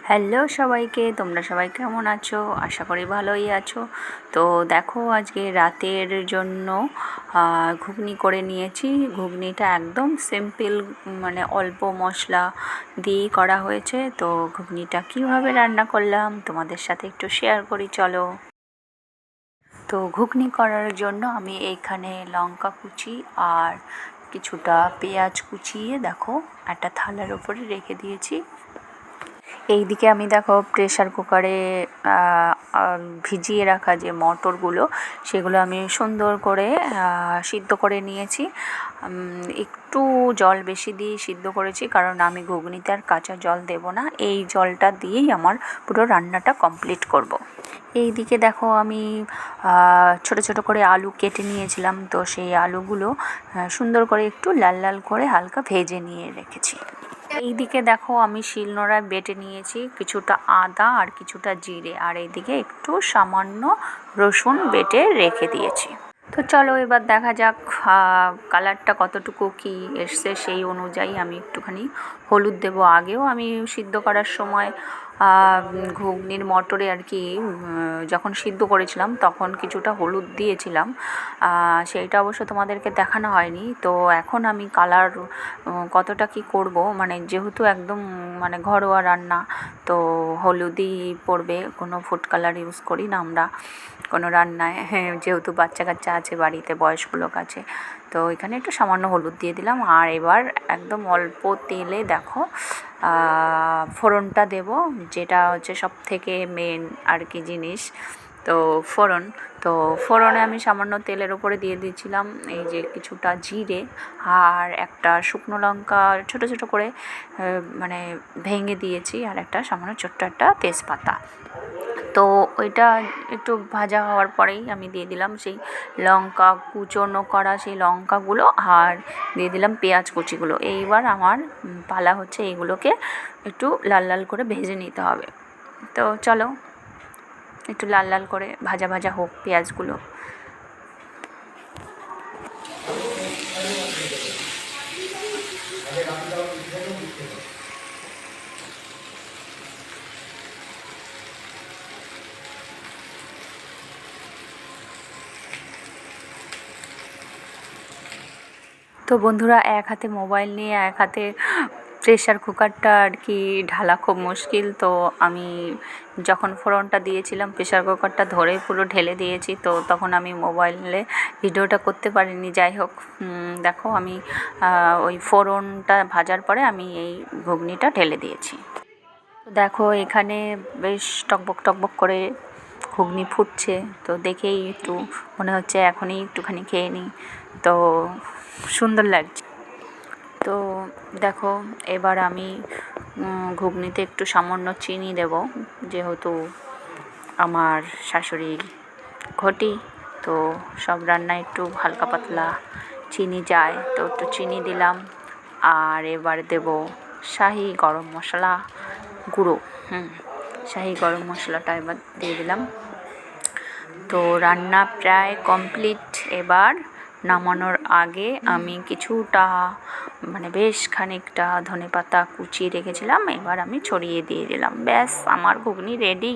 Hello সবাইকে, তোমরা সবাই কেমন আছো? আশা করি ভালোই আছো। তো দেখো, আজকে রাতের জন্য ঘুগনি করে নিয়েছি। ঘুগনিটা একদম সিম্পল, মানে অল্প মশলা দিয়েই করা হয়েছে। তো ঘুগনিটা কীভাবে রান্না করলাম তোমাদের সাথে একটু শেয়ার করি, চলো। তো ঘুগনি করার জন্য আমি এইখানে লঙ্কা কুচি আর কিছুটা পেঁয়াজ কুচিয়ে দেখো একটা থালার উপরে রেখে দিয়েছি। এই দিকে আমি দেখো প্রেশার কুকারে ভিজিয়ে রাখা যে মটরগুলো, সেগুলো আমি সুন্দর করে সিদ্ধ করে নিয়েছি। একটু জল বেশি দিয়ে সিদ্ধ করেছি, কারণ আমি ঘুগনিতে আর কাঁচা জল দেব না। এই জলটা দিয়েই আমার পুরো রান্নাটা কমপ্লিট করব। এই দিকে দেখো আমি ছোট ছোট করে আলু কেটে নিয়েছিলাম। তো সেই আলুগুলো সুন্দর করে একটু লাল লাল করে হালকা ভেজে নিয়ে রেখেছি। এই দিকে দেখো আমি শিলনোড়ায় বেটে নিয়েছি কিছুটা আদা আর কিছুটা জিরে, আর এইদিকে একটু সামান্য রসুন বেটে রেখে দিয়েছি। তো চলো এবার দেখা যাক কালারটা কতটুকু কি এসছে, সেই অনুযায়ী আমি একটুখানি হলুদ দেব। আগেও আমি সিদ্ধ করার সময় ঘুগনির মটরে আর কি যখন সিদ্ধ করেছিলাম তখন কিছুটা হলুদ দিয়েছিলাম, সেইটা অবশ্য তোমাদেরকে দেখানো হয়নি। তো এখন আমি কালার কতটা কি করব, মানে যেহেতু একদম মানে ঘরোয়া রান্না, তো হলুদই পড়বে, কোনো ফুড কালার ইউজ করি না আমরা কোনো রান্নায়। যেহেতু বাচ্চা কাচ্চা আছে বাড়িতে, বয়স্ক লোক আছে, তো এখানে একটু সামান্য হলুদ দিয়ে দিলাম। আর এবার একদম অল্প তেলে দেখো ফোড়নটা দেব, যেটা হচ্ছে সব থেকে মেন আর কি জিনিস, তো ফোড়ন। তো ফোড়নে আমি সামান্য তেলের ওপরে দিয়ে দিয়েছিলাম এই যে কিছুটা জিরে আর একটা শুকনো লঙ্কা ছোট ছোট করে মানে ভেঙে দিয়েছি, আর একটা সামান্য ছোট্ট একটা তেজপাতা। তো ওইটা একটু ভাজা হওয়ার পরেই আমি দিয়ে দিলাম সেই লঙ্কা কুচনো করা সেই লঙ্কাগুলো, আর দিয়ে দিলাম পেঁয়াজ কুচিগুলো। এইবার আমার পালা হচ্ছে এইগুলোকে একটু লাল লাল করে ভেজে নিতে হবে। তো চলো একটু লাল লাল করে ভাজা ভাজা হোক পেঁয়াজগুলো। তো বন্ধুরা, এক হাতে মোবাইল নিয়ে এক হাতে প্রেশার কুকারটা আর কি ঢালা খুব মুশকিল। তো আমি যখন ফোড়নটা দিয়েছিলাম প্রেশার কুকারটা ধরে পুরো ঢেলে দিয়েছি, তো তখন আমি মোবাইলে ভিডিওটা করতে পারিনি। যাই হোক, দেখো আমি ওই ফোড়নটা ভাজার পরে আমি এই ঘুগনিটা ঢেলে দিয়েছি। দেখো এখানে বেশ টকবক টকবক করে ঘুগনি ফুটছে, তো দেখেই একটু মনে হচ্ছে এখনই একটুখানি খেয়ে নিই, তো সুন্দর লাগছে। তো দেখো এবার আমি ঘুগনিতে একটু সামান্য চিনি দেব, যেহেতু আমার শাশুড়ি ঘটি, তো সব রান্নায় একটু হালকা পাতলা চিনি যায়, তো একটু চিনি দিলাম। আর এবার দেব শাহি গরম মশলা গুঁড়ো, শাহি গরম মশলাটা এবার দিয়ে দিলাম। তো রান্না প্রায় কমপ্লিট। এবার নামানোর আগে আমি কিছুটা মানে বেশ খানিকটা ধনেপাতা কুচিয়ে রেখেছিলাম, এবার আমি ছড়িয়ে দিয়ে দিলাম। ব্যাস, আমার ঘুগনি রেডি।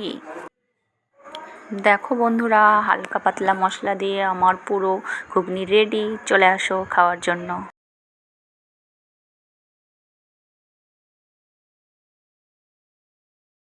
দেখো বন্ধুরা, হালকা পাতলা মশলা দিয়ে আমার পুরো ঘুগনি রেডি। চলে আসো খাওয়ার জন্য।